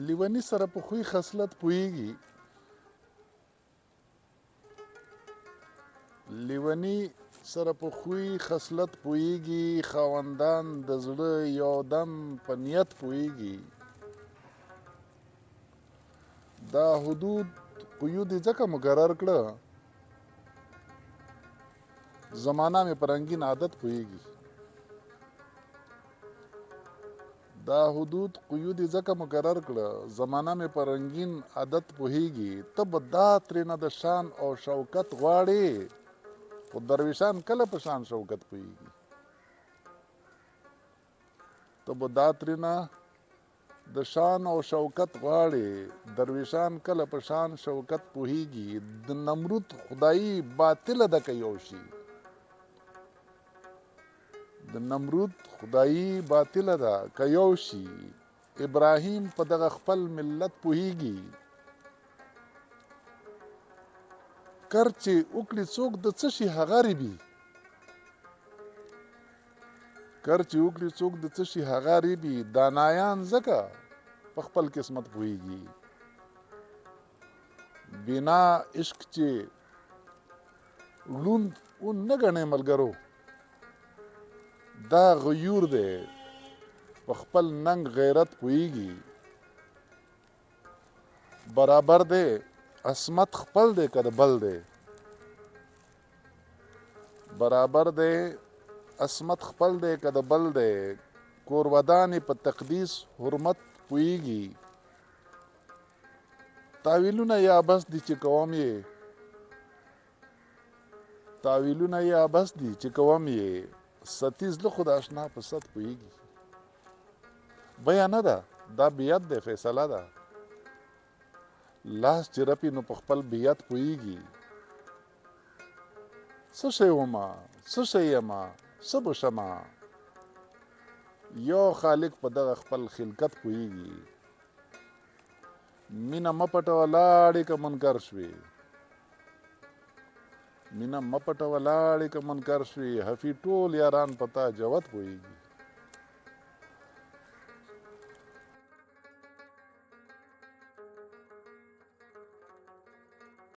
لیوني سره په خوی خصلت پوهیږي. لیوني سره په خوی خصلت پوهیږي، خاوندان د زړه یو دم په نیت پوهیږي. دا حدود قیود یې ځکه مقرر کړه، زمانه مې په رنګین عادت پوهیږي. دا حدود قیود یې ځکه مقرر کړه، زمانه مې په رنګین عادت پوهیږي. ته به دا ترېنه د شان او شوکت غواړې، خو درویشان کله په شان شوکت پوهیږي. ته به دا ترېنه د شان او شوکت غواړې، درویشان کله په شان شوکت پوهیږي. د نمرود خدایي باطله ده که یو شي، د نمرود خدایي باطله ده که یو شي. ابراهیم په دغه خپل ملت پوهیږي. کر چې وکړي څوک د څه شي هغه ریبي، کر چې وکړي څوک د څه شي هغه ریبي. دانایان ځکه په خپل قسمت پوهیږي. بنا عشق چې ړوند اون نه ګڼې ملګرو، دا غیور دی په خپل ننګ غیرت پوهیږي. برابر دی عصمت خپل دی که د بل دی، برابر دی عصمت خپل دی که د بل دی. کورودانې په تقدیس حرمت پوهیږي. تاویلونه یا بس دي چې کوم یې، تاویلونه یا بس دي چې کوم یې. ستیز له خو د اشنا په ست پوهیږي. بیه نه ده، دا بیت دی، فیصله ده. لاس چې رپي نو په خپل بیت پوهیږي. څه شی ومه، څه شی یمه، څه به شمه، یو خالق په دغه خپل خلقت پوهیږي. مینه مه پټوه لاړې که منکر شوې، مینه مه پټوه لاړې که منکر شوې. حفیظ ټول یاران په تا جوت پوهیږي.